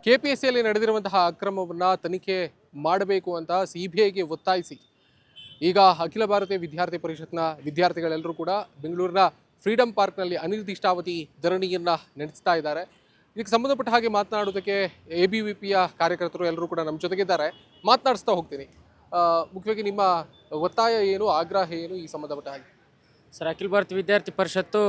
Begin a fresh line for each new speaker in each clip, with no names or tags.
ಕೆಪಿಎಸ್ಸಿಯಲ್ಲಿ ನಡೆದಿರುವಂತಹ ಅಕ್ರಮವನ್ನು ತನಿಖೆ ಮಾಡಬೇಕು ಅಂತ ಸಿಬಿಐಗೆ ಒತ್ತಾಯಿಸಿ ಈಗ ಅಖಿಲ ಭಾರತೀಯ ವಿದ್ಯಾರ್ಥಿ ಪರಿಷತ್ನ ವಿದ್ಯಾರ್ಥಿಗಳೆಲ್ಲರೂ ಕೂಡ ಬೆಂಗಳೂರಿನ ಫ್ರೀಡಂ ಪಾರ್ಕ್ನಲ್ಲಿ ಅನಿರ್ದಿಷ್ಟಾವಧಿ ಧರಣಿಯನ್ನು ನಡೆಸ್ತಾ ಇದ್ದಾರೆ. ಇದಕ್ಕೆ ಸಂಬಂಧಪಟ್ಟ ಹಾಗೆ ಮಾತನಾಡೋದಕ್ಕೆ ABVPಯ ಕಾರ್ಯಕರ್ತರು ಎಲ್ಲರೂ ಕೂಡ ನಮ್ಮ ಜೊತೆಗಿದ್ದಾರೆ. ಮಾತನಾಡಿಸ್ತಾ ಹೋಗ್ತೀನಿ. ಮುಖ್ಯವಾಗಿ ನಿಮ್ಮ ಒತ್ತಾಯ ಏನು, ಆಗ್ರಹ ಏನು ಈ ಸಂಬಂಧಪಟ್ಟ ಹಾಗೆ?
ಸರ್, ಅಖಿಲ ಭಾರತೀಯ ವಿದ್ಯಾರ್ಥಿ ಪರಿಷತ್ತು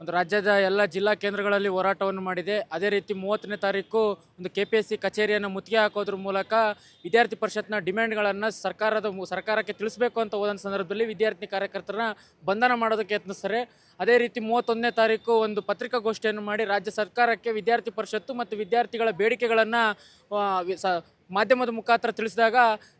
ಒಂದು ರಾಜ್ಯದ ಎಲ್ಲ ಜಿಲ್ಲಾ ಕೇಂದ್ರಗಳಲ್ಲಿ ಹೋರಾಟವನ್ನು ಮಾಡಿದೆ. ಅದೇ ರೀತಿ 30ನೇ ತಾರೀಕು ಒಂದು KPSC ಕಚೇರಿಯನ್ನು ಮುತ್ತಿಗೆ ಹಾಕೋದ್ರ ಮೂಲಕ ವಿದ್ಯಾರ್ಥಿ ಪರಿಷತ್ನ ಡಿಮ್ಯಾಂಡ್ಗಳನ್ನು ಸರ್ಕಾರಕ್ಕೆ ತಿಳಿಸಬೇಕು ಅಂತ ಹೋದ ಸಂದರ್ಭದಲ್ಲಿ ವಿದ್ಯಾರ್ಥಿ ಕಾರ್ಯಕರ್ತರನ್ನ ಬಂಧನ ಮಾಡೋದಕ್ಕೆ ಯತ್ನಿಸ್ತಾರೆ. ಅದೇ ರೀತಿ 31ನೇ ತಾರೀಕು ಒಂದು ಪತ್ರಿಕಾಗೋಷ್ಠಿಯನ್ನು ಮಾಡಿ ರಾಜ್ಯ ಸರ್ಕಾರಕ್ಕೆ ವಿದ್ಯಾರ್ಥಿ ಪರಿಷತ್ತು ಮತ್ತು ವಿದ್ಯಾರ್ಥಿಗಳ ಬೇಡಿಕೆಗಳನ್ನು ಮಾಧ್ಯಮದ ಮುಖಾಂತರ ತಿಳಿಸಿದಾಗ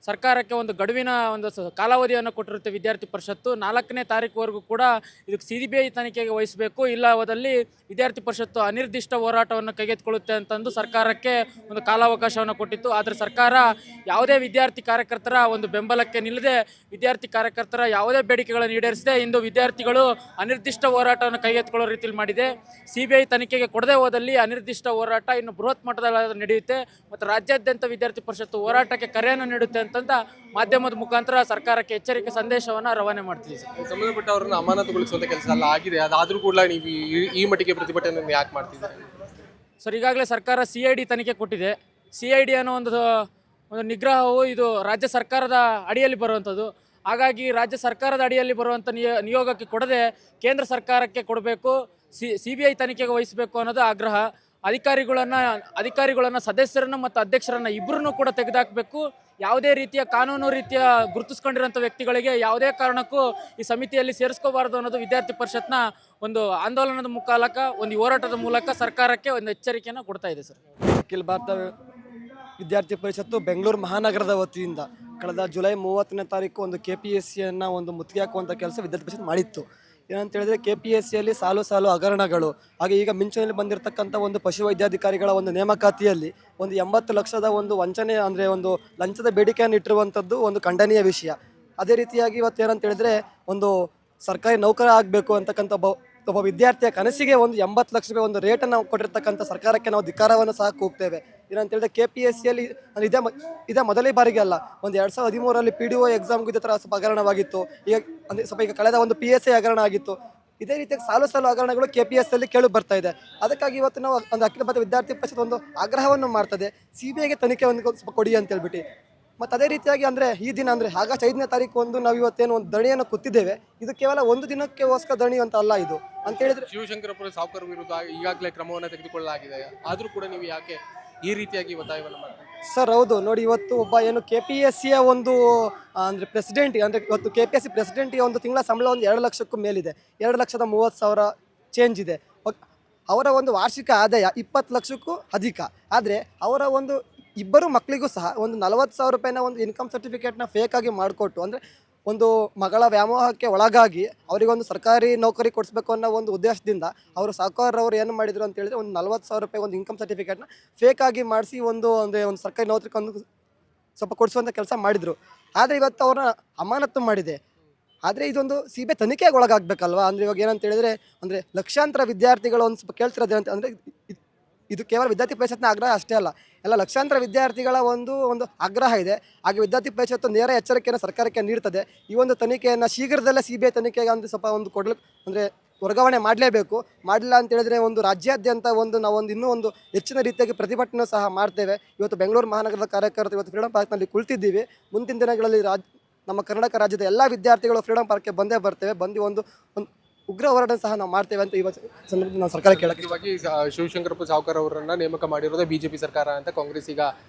ಸರ್ಕಾರಕ್ಕೆ ಒಂದು ಗಡುವಿನ ಒಂದು ಕಾಲಾವಧಿಯನ್ನು ಕೊಟ್ಟಿರುತ್ತೆ ವಿದ್ಯಾರ್ಥಿ ಪರಿಷತ್ತು. 4ನೇ ತಾರೀಕುವರೆಗೂ ಕೂಡ ಇದಕ್ಕೆ CBI ತನಿಖೆಗೆ ವಹಿಸಬೇಕು, ಇಲ್ಲವಾದಲ್ಲಿ ವಿದ್ಯಾರ್ಥಿ ಪರಿಷತ್ತು ಅನಿರ್ದಿಷ್ಟ ಹೋರಾಟವನ್ನು ಕೈಗೆತ್ತಿಕೊಳ್ಳುತ್ತೆ ಅಂತಂದು ಸರ್ಕಾರಕ್ಕೆ ಒಂದು ಕಾಲಾವಕಾಶವನ್ನು ಕೊಟ್ಟಿತ್ತು. ಆದರೆ ಸರ್ಕಾರ ಯಾವುದೇ ವಿದ್ಯಾರ್ಥಿ ಕಾರ್ಯಕರ್ತರ ಒಂದು ಬೆಂಬಲಕ್ಕೆ ನಿಲ್ಲದೆ, ವಿದ್ಯಾರ್ಥಿ ಕಾರ್ಯಕರ್ತರ ಯಾವುದೇ ಬೇಡಿಕೆಗಳನ್ನು ಈಡೇರಿಸದೆ ಇಂದು ವಿದ್ಯಾರ್ಥಿಗಳು ಅನಿರ್ದಿಷ್ಟ ಹೋರಾಟವನ್ನು ಕೈಗೆತ್ತಿಕೊಳ್ಳೋ ರೀತಿಯಲ್ಲಿ ಮಾಡಿದೆ. CBI ತನಿಖೆಗೆ ಕೊಡದೆ ಹೋದಲ್ಲಿ ಅನಿರ್ದಿಷ್ಟ ಹೋರಾಟ ಇನ್ನು ಬೃಹತ್ ಮಟ್ಟದಲ್ಲಿ ನಡೆಯುತ್ತೆ ಮತ್ತು ರಾಜ್ಯಾದ್ಯಂತ ವಿದ್ಯಾರ್ಥಿ ಪರಿಷತ್ತು ಹೋರಾಟಕ್ಕೆ ಕರೆಯನ್ನು ನೀಡುತ್ತೆ ಅಂತಂದ ಮಾಧ್ಯಮದ ಮುಖಾಂತರ ಸರ್ಕಾರಕ್ಕೆ ಎಚ್ಚರಿಕೆ ಸಂದೇಶವನ್ನು ರವಾನೆ ಮಾಡ್ತೀವಿ.
ಸಂಬಂಧಪಟ್ಟವರನ್ನು ಅಮಾನತುಗೊಳಿಸುವಂತ ಕೆಲಸ ಎಲ್ಲ ಆಗಿದೆ, ಅದಾದ್ರೂ ಕೂಡ ನೀವು ಈ ಮಟ್ಟಿಗೆ ಪ್ರತಿಭಟನೆ ಯಾಕೆ ಮಾಡ್ತಿದ್ದೀರಿ?
ಸರ್, ಈಗಾಗಲೇ ಸರ್ಕಾರ CID ತನಿಖೆ ಕೊಟ್ಟಿದೆ. CID ಅನ್ನೋ ಒಂದು ನಿಗ್ರಹವು ಇದು ರಾಜ್ಯ ಸರ್ಕಾರದ ಅಡಿಯಲ್ಲಿ ಬರುವಂಥದ್ದು. ಹಾಗಾಗಿ ರಾಜ್ಯ ಸರ್ಕಾರದ ಅಡಿಯಲ್ಲಿ ಬರುವಂಥ ನಿಯೋಗಕ್ಕೆ ಕೊಡದೆ ಕೇಂದ್ರ ಸರ್ಕಾರಕ್ಕೆ ಕೊಡಬೇಕು, CBI ತನಿಖೆಗೆ ವಹಿಸಬೇಕು ಅನ್ನೋದು ಆಗ್ರಹ. ಅಧಿಕಾರಿಗಳನ್ನು ಸದಸ್ಯರನ್ನು ಮತ್ತು ಅಧ್ಯಕ್ಷರನ್ನು ಇಬ್ಬರನ್ನು ಕೂಡ ತೆಗೆದುಹಾಕಬೇಕು. ಯಾವುದೇ ರೀತಿಯ ಕಾನೂನು ರೀತಿಯ ಗುರುತಿಸ್ಕೊಂಡಿರೋಂಥ ವ್ಯಕ್ತಿಗಳಿಗೆ ಯಾವುದೇ ಕಾರಣಕ್ಕೂ ಈ ಸಮಿತಿಯಲ್ಲಿ ಸೇರಿಸ್ಕೋಬಾರ್ದು ಅನ್ನೋದು ವಿದ್ಯಾರ್ಥಿ ಪರಿಷತ್ನ ಒಂದು ಆಂದೋಲನದ ಮೂಲಕ, ಒಂದು ಹೋರಾಟದ ಮೂಲಕ ಸರ್ಕಾರಕ್ಕೆ ಒಂದು ಎಚ್ಚರಿಕೆಯನ್ನು ಕೊಡ್ತಾ ಇದೆ. ಸರ್,
ಅಖಿಲ ಭಾರತ ವಿದ್ಯಾರ್ಥಿ ಪರಿಷತ್ತು ಬೆಂಗಳೂರು ಮಹಾನಗರದ ವತಿಯಿಂದ ಕಳೆದ ಜುಲೈ 30ನೇ ತಾರೀಕು ಒಂದು KPSCಯನ್ನು ಒಂದು ಮುತ್ತಿಗೆ ಹಾಕುವಂಥ ಕೆಲಸ ವಿದ್ಯಾರ್ಥಿ ಪರಿಷತ್ ಮಾಡಿತ್ತು. ಏನಂತ ಹೇಳಿದ್ರೆ KPSCಯಲ್ಲಿ ಸಾಲು ಹಗರಣಗಳು, ಹಾಗೆ ಈಗ ಮಿಂಚಿನಲ್ಲಿ ಬಂದಿರತಕ್ಕಂಥ ಒಂದು ಪಶುವೈದ್ಯಾಧಿಕಾರಿಗಳ ಒಂದು ನೇಮಕಾತಿಯಲ್ಲಿ ಒಂದು 80 ಲಕ್ಷದ ಒಂದು ವಂಚನೆ ಅಂದರೆ ಒಂದು ಲಂಚದ ಬೇಡಿಕೆಯನ್ನು ಇಟ್ಟಿರುವಂಥದ್ದು ಒಂದು ಖಂಡನೀಯ ವಿಷಯ. ಅದೇ ರೀತಿಯಾಗಿ ಇವತ್ತು ಏನಂತ ಹೇಳಿದ್ರೆ ಒಂದು ಸರ್ಕಾರಿ ನೌಕರ ಆಗಬೇಕು ಅಂತಕ್ಕಂಥ ಒಬ್ಬ ವಿದ್ಯಾರ್ಥಿಯ ಕನಸಿಗೆ ಒಂದು 80 ಲಕ್ಷ ರೂಪಾಯಿ ಒಂದು ರೇಟನ್ನು ಕೊಟ್ಟಿರ್ತಕ್ಕಂಥ ಸರ್ಕಾರಕ್ಕೆ ನಾವು ಧಿಕ್ಕಾರವನ್ನು ಸಹ ಕೂಗ್ತೇವೆ. ಏನಂತ ಹೇಳಿದ್ರೆ KPSCಯಲ್ಲಿ ಇದೇ ಮೊದಲೇ ಬಾರಿಗೆ ಅಲ್ಲ, ಒಂದು 2013ರಲ್ಲಿ PDO ಎಕ್ಸಾಮ್ಗೂ ಇದೇ ಥರ ಸ್ವಲ್ಪ ಹಗರಣವಾಗಿತ್ತು. ಈಗ ಕಳೆದ ಒಂದು PSI ಹಗರಣ ಆಗಿತ್ತು. ಇದೇ ರೀತಿಯಾಗಿ ಸಾಲು ಹಗರಣಗಳು KPSCಯಲ್ಲಿ ಕೇಳಿ ಬರ್ತಾ ಇದೆ. ಅದಕ್ಕಾಗಿ ಇವತ್ತು ನಾವು ಒಂದು ಅಖಿಲ ಭಾರತ ವಿದ್ಯಾರ್ಥಿ ಪರಿಷತ್ ಒಂದು ಆಗ್ರಹವನ್ನು ಮಾಡ್ತದೆ, CBIಗೆ ತನಿಖೆ ಒಂದು ಸ್ವಲ್ಪ ಕೊಡಿ ಅಂತ ಹೇಳ್ಬಿಟ್ಟು. ಮತ್ತು ಅದೇ ರೀತಿಯಾಗಿ ಅಂದರೆ ಈ ದಿನ ಅಂದರೆ ಆಗಸ್ಟ್ 5ನೇ ತಾರೀಕು ಒಂದು ನಾವು ಇವತ್ತೇನು ಒಂದು ದಣಿಯನ್ನು ಕೂತಿದ್ದೇವೆ, ಇದು ಕೇವಲ ಒಂದು ದಿನಕ್ಕೋಸ್ಕರ ದಣಿ ಅಂತ ಅಲ್ಲ. ಇದು ಅಂತ ಹೇಳಿದ್ರೆ
ಶಿವಶಂಕರಪುರ ಸಾವುಕಾರ ವಿರುದ್ಧ ಈಗಾಗಲೇ ಕ್ರಮವನ್ನು ತೆಗೆದುಕೊಳ್ಳಲಾಗಿದೆ, ಆದರೂ ಕೂಡ ನೀವು ಯಾಕೆ ಈ ರೀತಿಯಾಗಿ ಒತ್ತಾಯವನ್ನು ಮಾಡ್ತೀವಿ?
ಸರ್, ಹೌದು ನೋಡಿ, ಇವತ್ತು ಒಬ್ಬ ಏನು KPSCಯ ಒಂದು ಅಂದರೆ ಪ್ರೆಸಿಡೆಂಟ್, ಅಂದರೆ ಇವತ್ತು KPSC ಪ್ರೆಸಿಡೆಂಟ್ಗೆ ಒಂದು ತಿಂಗಳ ಸಂಬಳ ಒಂದು 2 ಲಕ್ಷಕ್ಕೂ ಮೇಲಿದೆ, 2,30,000 ಚೇಂಜ್ ಇದೆ. ಅವರ ಒಂದು ವಾರ್ಷಿಕ ಆದಾಯ 20 ಲಕ್ಷಕ್ಕೂ ಅಧಿಕ. ಆದರೆ ಅವರ ಒಂದು ಇಬ್ಬರು ಮಕ್ಕಳಿಗೂ ಸಹ ಒಂದು 40,000 ರೂಪಾಯಿನ ಒಂದು ಇನ್ಕಮ್ ಸರ್ಟಿಫಿಕೇಟ್ನ ಫೇಕಾಗಿ ಮಾಡಿಕೊಟ್ಟು, ಅಂದರೆ ಒಂದು ಮಗಳ ವ್ಯಾಮೋಹಕ್ಕೆ ಒಳಗಾಗಿ ಅವರಿಗೊಂದು ಸರ್ಕಾರಿ ನೌಕರಿ ಕೊಡಿಸ್ಬೇಕು ಅನ್ನೋ ಒಂದು ಉದ್ದೇಶದಿಂದ ಅವರು ಸಾಹುಕಾರರವರು ಏನು ಮಾಡಿದರು ಅಂತ ಹೇಳಿದ್ರೆ ಒಂದು 40,000 ರೂಪಾಯಿ ಒಂದು ಇನ್ಕಮ್ ಸರ್ಟಿಫಿಕೇಟ್ನ ಫೇಕಾಗಿ ಮಾಡಿಸಿ ಒಂದು ಸರ್ಕಾರಿ ನೌಕರಿ ಒಂದು ಸ್ವಲ್ಪ ಕೊಡಿಸುವಂಥ ಕೆಲಸ ಮಾಡಿದರು. ಆದರೆ ಇವತ್ತು ಅವ್ರನ್ನ ಅಮಾನತು ಮಾಡಿದೆ. ಆದರೆ ಇದೊಂದು CBI ತನಿಖೆಗೆ ಒಳಗಾಗಬೇಕಲ್ವಾ? ಅಂದರೆ ಇವಾಗ ಏನಂತ ಹೇಳಿದರೆ ಅಂದರೆ ಲಕ್ಷಾಂತರ ವಿದ್ಯಾರ್ಥಿಗಳು ಒಂದು ಸ್ವಲ್ಪ ಕೇಳ್ತಿರೋದು ಏನಂತ ಅಂದರೆ ಇದು ಕೇವಲ ವಿದ್ಯಾರ್ಥಿ ಪರಿಷತ್ನ ಆಗ್ರಹ ಅಷ್ಟೇ ಅಲ್ಲ, ಎಲ್ಲ ಲಕ್ಷಾಂತರ ವಿದ್ಯಾರ್ಥಿಗಳ ಒಂದು ಆಗ್ರಹ ಇದೆ. ಹಾಗೆ ವಿದ್ಯಾರ್ಥಿ ಪರಿಷತ್ತು ನೇರ ಎಚ್ಚರಿಕೆಯನ್ನು ಸರ್ಕಾರಕ್ಕೆ ನೀಡ್ತದೆ. ಈ ಒಂದು ತನಿಖೆಯನ್ನು ಶೀಘ್ರದಲ್ಲೇ CBI ತನಿಖೆಗೆ ಅಂದರೆ ಸ್ವಲ್ಪ ಒಂದು ಅಂದರೆ ವರ್ಗಾವಣೆ ಮಾಡಲೇಬೇಕು. ಮಾಡಲಿಲ್ಲ ಅಂತ ಹೇಳಿದ್ರೆ ಒಂದು ರಾಜ್ಯಾದ್ಯಂತ ನಾವೊಂದು ಇನ್ನೂ ಒಂದು ಹೆಚ್ಚಿನ ರೀತಿಯಾಗಿ ಪ್ರತಿಭಟನೆ ಸಹ ಮಾಡ್ತೇವೆ. ಇವತ್ತು ಬೆಂಗಳೂರು ಮಹಾನಗರದ ಕಾರ್ಯಕರ್ತರು ಇವತ್ತು ಫ್ರೀಡಂ ಪಾರ್ಕ್ನಲ್ಲಿ ಕುಳಿತಿದ್ದೀವಿ. ಮುಂದಿನ ದಿನಗಳಲ್ಲಿ ನಮ್ಮ ಕರ್ನಾಟಕ ರಾಜ್ಯದ ಎಲ್ಲ ವಿದ್ಯಾರ್ಥಿಗಳು ಫ್ರೀಡಂ ಪಾರ್ಕ್ಗೆ ಬಂದೇ ಬರ್ತೇವೆ. ಒಂದು ಉಗ್ರ ಹೋರಾಟ ಸಹ ನಾವು ಮಾಡ್ತೇವೆ ಅಂತ ಇವತ್ತು ಸಂದರ್ಭದಲ್ಲಿ ನಾವು ಸರ್ಕಾರ ಕೇಳಕ್ಕೆ.
ಶಿವಶಂಕರಪ್ಪ ಸಾವುಕಾರ ಅವರನ್ನ ನೇಮಕ ಮಾಡಿರೋದೇ BJP ಸರ್ಕಾರ ಅಂತ ಕಾಂಗ್ರೆಸ್ ಈಗ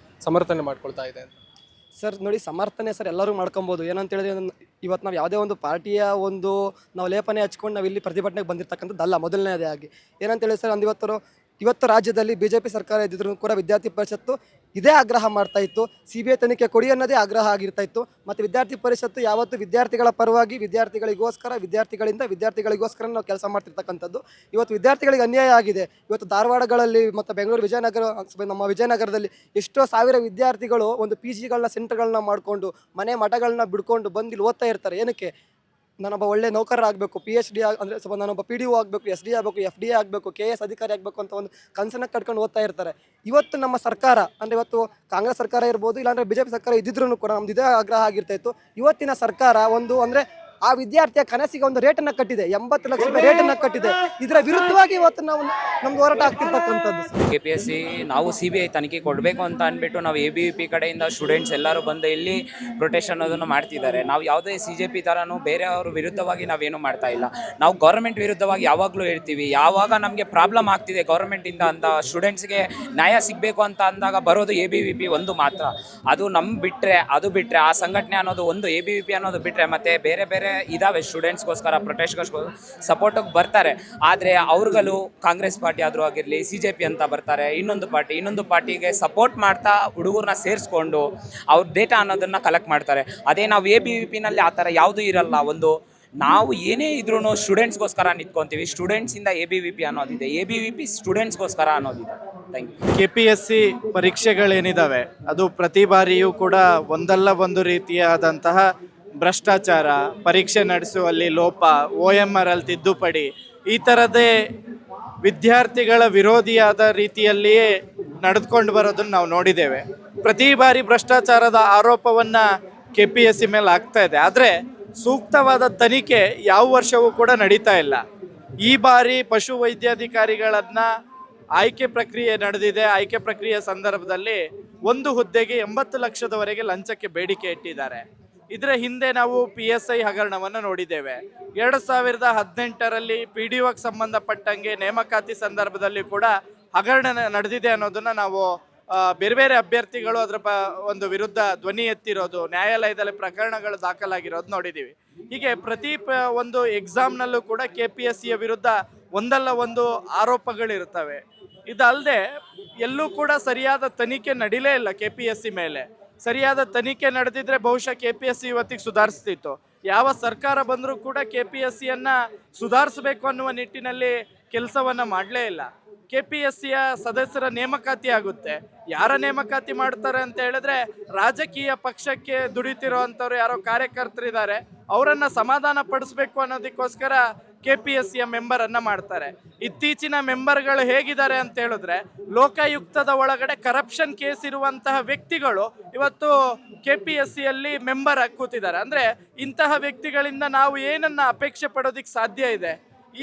ಸಮರ್ಥನೆ ಮಾಡ್ಕೊಳ್ತಾ ಇದೆ ಅಂತ.
ಸರ್ ನೋಡಿ, ಸಮರ್ಥನೆ ಸರ್ ಎಲ್ಲರೂ ಮಾಡ್ಕೊಬೋದು. ಏನಂತ ಹೇಳಿದ್ರೆ ಇವತ್ತು ನಾವು ಯಾವುದೇ ಒಂದು ಪಾರ್ಟಿಯ ನಾವು ಲೇಪನೆ ಹಚ್ಕೊಂಡು ನಾವು ಇಲ್ಲಿ ಪ್ರತಿಭಟನೆಗೆ ಬಂದಿರತಕ್ಕಂಥದ್ದಲ್ಲ. ಮೊದಲನೇದಾಗಿ ಏನಂತ ಹೇಳಿ ಸರ್, ಇವತ್ತು ರಾಜ್ಯದಲ್ಲಿ BJP ಸರ್ಕಾರ ಇದ್ದಿದ್ರು ಕೂಡ ವಿದ್ಯಾರ್ಥಿ ಪರಿಷತ್ತು ಇದೇ ಆಗ್ರಹ ಮಾಡ್ತಾ ಇತ್ತು, CBI ತನಿಖೆ ಕೊಡಿ ಅನ್ನೋದೇ ಆಗ್ರಹ ಆಗಿರ್ತಾ ಇತ್ತು. ಮತ್ತು ವಿದ್ಯಾರ್ಥಿ ಪರಿಷತ್ತು ಯಾವತ್ತು ವಿದ್ಯಾರ್ಥಿಗಳ ಪರವಾಗಿ ವಿದ್ಯಾರ್ಥಿಗಳಿಗೋಸ್ಕರ ನಾವು ಕೆಲಸ ಮಾಡ್ತಿರ್ತಕ್ಕಂಥದ್ದು. ಇವತ್ತು ವಿದ್ಯಾರ್ಥಿಗಳಿಗೆ ಅನ್ಯಾಯ ಆಗಿದೆ. ಇವತ್ತು ಧಾರವಾಡಗಳಲ್ಲಿ ಮತ್ತು ಬೆಂಗಳೂರು ನಮ್ಮ ವಿಜಯನಗರದಲ್ಲಿ ಎಷ್ಟೋ ಸಾವಿರ ವಿದ್ಯಾರ್ಥಿಗಳು ಒಂದು PGಗಳನ್ನ ಸೆಂಟರ್ಗಳನ್ನ ಮಾಡಿಕೊಂಡು ಮಠಗಳನ್ನ ಬಿಡ್ಕೊಂಡು ಬಂದು ಇಲ್ಲಿ ಓದ್ತಾ ಇರ್ತಾರೆ. ಏನಕ್ಕೆ? ನಾನೊಬ್ಬ ಒಳ್ಳೆ ನೌಕರ ಆಗಬೇಕು, PhD ಅಂದರೆ ಸ್ವಲ್ಪ ನಾನೊಬ್ಬ PDO ಆಗಬೇಕು, SD ಆಗಬೇಕು, FDA ಆಗಬೇಕು, KS ಅಧಿಕಾರಿ ಆಗಬೇಕು ಅಂತ ಒಂದು ಕನಸನ್ನು ಕಟ್ಕೊಂಡು ಓದ್ತಾ ಇರ್ತಾರೆ. ಇವತ್ತು ನಮ್ಮ ಸರ್ಕಾರ ಅಂದರೆ ಇವತ್ತು ಕಾಂಗ್ರೆಸ್ ಸರ್ಕಾರ ಇರ್ಬೋದು, ಇಲ್ಲಾಂದರೆ BJP ಸರ್ಕಾರ ಇದ್ದಿದ್ರು ಕೂಡ ನಮ್ದು ಇದೇ ಆಗ್ರಹ ಆಗಿರ್ತಾ ಇತ್ತು. ಇವತ್ತಿನ ಸರ್ಕಾರ ಒಂದು ಅಂದರೆ ಆ ವಿದ್ಯಾರ್ಥಿಯ ಕನಸಿಗೆ ಒಂದು ರೇಟನ್ನು ಕಟ್ಟಿದೆ, 80 ಲಕ್ಷ ರೂಪಾಯಿ ರೇಟನ್ನು ಕಟ್ಟಿದೆ. ಇದರ ವಿರುದ್ಧವಾಗಿ ಇವತ್ತು ನಾವು ನಮ್ದು ಹೋರಾಟ ಆಗ್ತಿರ್ತಕ್ಕಂಥದ್ದು.
KPSC ನಾವು CBI ತನಿಖೆ ಕೊಡಬೇಕು ಅಂತ ಅಂದ್ಬಿಟ್ಟು ನಾವು ABVP ಕಡೆಯಿಂದ ಸ್ಟೂಡೆಂಟ್ಸ್ ಎಲ್ಲರೂ ಬಂದು ಇಲ್ಲಿ ಪ್ರೊಟೆಸ್ಟ್ ಅನ್ನೋದನ್ನು ಮಾಡ್ತಿದ್ದಾರೆ. ನಾವು ಯಾವುದೇ CJP ಥರನೂ ಬೇರೆಯವ್ರ ವಿರುದ್ಧವಾಗಿ ನಾವೇನು ಮಾಡ್ತಾ ಇಲ್ಲ. ನಾವು ಗೌರ್ಮೆಂಟ್ ವಿರುದ್ಧವಾಗಿ ಯಾವಾಗಲೂ ಹೇಳ್ತೀವಿ. ಯಾವಾಗ ನಮಗೆ ಪ್ರಾಬ್ಲಮ್ ಆಗ್ತಿದೆ ಗೌರ್ಮೆಂಟಿಂದ ಅಂತ ಸ್ಟೂಡೆಂಟ್ಸ್ಗೆ ನ್ಯಾಯ ಸಿಗಬೇಕು ಅಂತ ಅಂದಾಗ ಬರೋದು ABVP ಒಂದು ಮಾತ್ರ. ಅದು ಬಿಟ್ಟರೆ ಆ ಸಂಘಟನೆ ಅನ್ನೋದು ಒಂದು ABVP ಅನ್ನೋದು ಬಿಟ್ಟರೆ ಮತ್ತೆ ಬೇರೆ ಬೇರೆ ಇದಾವೆ ಸ್ಟೂಡೆಂಟ್ಸ್ಗೋಸ್ಕರ ಪ್ರೊಟೆಸ್ಟ್ಗೋಸ್ಕರ ಸಪೋರ್ಟಿಗೆ ಬರ್ತಾರೆ. ಆದರೆ ಅವ್ರುಗಳು ಕಾಂಗ್ರೆಸ್ ಪಾರ್ಟಿ ಆದರೂ ಆಗಿರಲಿ, CJP ಅಂತ ಬರ್ತಾರೆ, ಇನ್ನೊಂದು ಪಾರ್ಟಿಗೆ ಸಪೋರ್ಟ್ ಮಾಡ್ತಾ ಹುಡುಗರನ್ನ ಸೇರಿಸ್ಕೊಂಡು ಅವ್ರ ಡೇಟಾ ಅನ್ನೋದನ್ನು ಕಲೆಕ್ಟ್ ಮಾಡ್ತಾರೆ. ಅದೇ ನಾವು ABVPನಲ್ಲಿ ಆ ಥರ ಯಾವುದೂ ಇರಲ್ಲ. ನಾವು ಏನೇ ಇದ್ರೂ ಸ್ಟೂಡೆಂಟ್ಸ್ಗೋಸ್ಕರ ನಿಂತ್ಕೊತೀವಿ. ಸ್ಟೂಡೆಂಟ್ಸಿಂದ ABVP ಅನ್ನೋದಿದೆ, ABVP ಸ್ಟೂಡೆಂಟ್ಸ್ಗೋಸ್ಕರ ಅನ್ನೋದಿದೆ. Thank you.
KPSC ಪರೀಕ್ಷೆಗಳೇನಿದ್ದಾವೆ ಅದು ಪ್ರತಿ ಬಾರಿಯೂ ಕೂಡ ಒಂದಲ್ಲ ಒಂದು ರೀತಿಯಾದಂತಹ ಭ್ರಷ್ಟಾಚಾರ, ಪರೀಕ್ಷೆ ನಡೆಸುವಲ್ಲಿ ಲೋಪ, OMR ಅಲ್ಲಿ ತಿದ್ದುಪಡಿ, ಈ ಥರದೇ ವಿದ್ಯಾರ್ಥಿಗಳ ವಿರೋಧಿಯಾದ ರೀತಿಯಲ್ಲಿಯೇ ನಡೆದುಕೊಂಡು ಬರೋದನ್ನು ನಾವು ನೋಡಿದ್ದೇವೆ. ಪ್ರತಿ ಬಾರಿ ಭ್ರಷ್ಟಾಚಾರದ ಆರೋಪವನ್ನು KPSC ಮೇಲೆ ಆಗ್ತಾ ಇದೆ. ಆದರೆ ಸೂಕ್ತವಾದ ತನಿಖೆ ಯಾವ ವರ್ಷವೂ ಕೂಡ ನಡೀತಾ ಇಲ್ಲ. ಈ ಬಾರಿ ಪಶು ವೈದ್ಯಾಧಿಕಾರಿಗಳನ್ನು ಆಯ್ಕೆ ಪ್ರಕ್ರಿಯೆ ನಡೆದಿದೆ. ಆಯ್ಕೆ ಪ್ರಕ್ರಿಯೆ ಸಂದರ್ಭದಲ್ಲಿ ಒಂದು ಹುದ್ದೆಗೆ 80 ಲಕ್ಷದವರೆಗೆ ಲಂಚಕ್ಕೆ ಬೇಡಿಕೆ ಇಟ್ಟಿದ್ದಾರೆ. ಇದರ ಹಿಂದೆ ನಾವು PSI ಹಗರಣವನ್ನು ನೋಡಿದ್ದೇವೆ. 2018ರಲ್ಲಿ PDOಗೆ ಸಂಬಂಧಪಟ್ಟಂಗೆ ನೇಮಕಾತಿ ಸಂದರ್ಭದಲ್ಲಿ ಕೂಡ ಹಗರಣ ನಡೆದಿದೆ ಅನ್ನೋದನ್ನು ನಾವು ಬೇರೆ ಬೇರೆ ಅಭ್ಯರ್ಥಿಗಳು ಅದರ ಒಂದು ವಿರುದ್ಧ ಧ್ವನಿ ಎತ್ತಿರೋದು, ನ್ಯಾಯಾಲಯದಲ್ಲಿ ಪ್ರಕರಣಗಳು ದಾಖಲಾಗಿರೋದು ನೋಡಿದ್ದೀವಿ. ಹೀಗೆ ಪ್ರತಿ ಒಂದು ಎಕ್ಸಾಮ್ನಲ್ಲೂ ಕೂಡ KPSCಯ ವಿರುದ್ಧ ಒಂದಲ್ಲ ಒಂದು ಆರೋಪಗಳಿರ್ತವೆ. ಇದಲ್ಲದೆ ಎಲ್ಲೂ ಕೂಡ ಸರಿಯಾದ ತನಿಖೆ ನಡೀಲೇ ಇಲ್ಲ KPSC ಮೇಲೆ. ಸರಿಯಾದ ತನಿಖೆ ನಡೆದಿದ್ರೆ ಬಹುಶಃ KPSC ಇವತ್ತಿಗೆ ಸುಧಾರಿಸ್ತಿತ್ತು. ಯಾವ ಸರ್ಕಾರ ಬಂದರೂ ಕೂಡ KPSCಯನ್ನು ಸುಧಾರಿಸಬೇಕು ಅನ್ನುವ ನಿಟ್ಟಿನಲ್ಲಿ ಕೆಲಸವನ್ನು ಮಾಡಲೇ ಇಲ್ಲ. KPSCಯ ಸದಸ್ಯರ ನೇಮಕಾತಿ ಆಗುತ್ತೆ. ಯಾರ ನೇಮಕಾತಿ ಮಾಡ್ತಾರೆ ಅಂತ ಹೇಳಿದ್ರೆ ರಾಜಕೀಯ ಪಕ್ಷಕ್ಕೆ ದುಡಿತಿರೋ ಅಂಥವ್ರು ಯಾರೋ ಕಾರ್ಯಕರ್ತರಿದ್ದಾರೆ, ಅವರನ್ನು ಸಮಾಧಾನ ಪಡಿಸ್ಬೇಕು ಅನ್ನೋದಕ್ಕೋಸ್ಕರ KPSCಯ ಮೆಂಬರನ್ನು ಮಾಡ್ತಾರೆ. ಇತ್ತೀಚಿನ ಮೆಂಬರ್ಗಳು ಹೇಗಿದ್ದಾರೆ ಅಂತ ಹೇಳಿದ್ರೆ ಲೋಕಾಯುಕ್ತದ ಒಳಗಡೆ ಕರಪ್ಷನ್ ಕೇಸ್ ಇರುವಂತಹ ವ್ಯಕ್ತಿಗಳು ಇವತ್ತು KPSCಯಲ್ಲಿ ಮೆಂಬರ್ ಆಗಿ ಕೂತಿದ್ದಾರೆ. ಅಂದರೆ ಇಂತಹ ವ್ಯಕ್ತಿಗಳಿಂದ ನಾವು ಏನನ್ನ ಅಪೇಕ್ಷೆ ಪಡೋದಕ್ಕೆ ಸಾಧ್ಯ ಇದೆ?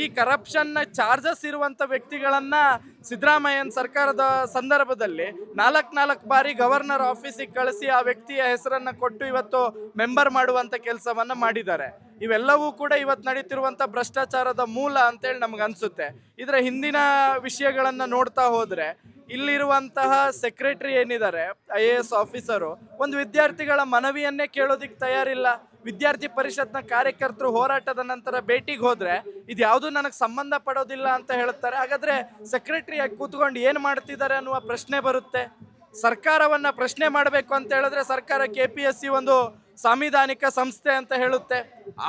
ಈ ಕರಪ್ಷನ್ನ ಚಾರ್ಜಸ್ ಇರುವಂಥ ವ್ಯಕ್ತಿಗಳನ್ನು ಸಿದ್ದರಾಮಯ್ಯನ ಸರ್ಕಾರದ ಸಂದರ್ಭದಲ್ಲಿ 4 ಬಾರಿ ಗವರ್ನರ್ ಆಫೀಸಿಗೆ ಕಳಿಸಿ ಆ ವ್ಯಕ್ತಿಯ ಹೆಸರನ್ನು ಕೊಟ್ಟು ಇವತ್ತು ಮೆಂಬರ್ ಮಾಡುವಂಥ ಕೆಲಸವನ್ನು ಮಾಡಿದ್ದಾರೆ. ಇವೆಲ್ಲವೂ ಕೂಡ ಇವತ್ತು ನಡೀತಿರುವಂಥ ಭ್ರಷ್ಟಾಚಾರದ ಮೂಲ ಅಂತೇಳಿ ನಮ್ಗೆ ಅನಿಸುತ್ತೆ. ಇದರ ಹಿಂದಿನ ವಿಷಯಗಳನ್ನು ನೋಡ್ತಾ ಹೋದರೆ ಇಲ್ಲಿರುವಂತಹ ಸೆಕ್ರೆಟರಿ ಏನಿದ್ದಾರೆ IAS ಆಫೀಸರು ಒಂದು ವಿದ್ಯಾರ್ಥಿಗಳ ಮನವಿಯನ್ನೇ ಕೇಳೋದಿಕ್ಕೆ ತಯಾರಿಲ್ಲ. ವಿದ್ಯಾರ್ಥಿ ಪರಿಷತ್ನ ಕಾರ್ಯಕರ್ತರು ಹೋರಾಟದ ನಂತರ ಭೇಟಿಗೆ ಹೋದ್ರೆ ಇದು ಯಾವುದು ನನಗೆ ಸಂಬಂಧ ಪಡೋದಿಲ್ಲ ಅಂತ ಹೇಳ್ತಾರೆ. ಹಾಗಾದ್ರೆ ಸೆಕ್ರೆಟರಿಯಾಗಿ ಕೂತ್ಕೊಂಡು ಏನು ಮಾಡ್ತಿದ್ದಾರೆ ಅನ್ನುವ ಪ್ರಶ್ನೆ ಬರುತ್ತೆ. ಸರ್ಕಾರವನ್ನ ಪ್ರಶ್ನೆ ಮಾಡಬೇಕು ಅಂತ ಹೇಳಿದ್ರೆ ಸರ್ಕಾರ KPSC ಒಂದು ಸಾಂವಿಧಾನಿಕ ಸಂಸ್ಥೆ ಅಂತ ಹೇಳುತ್ತೆ.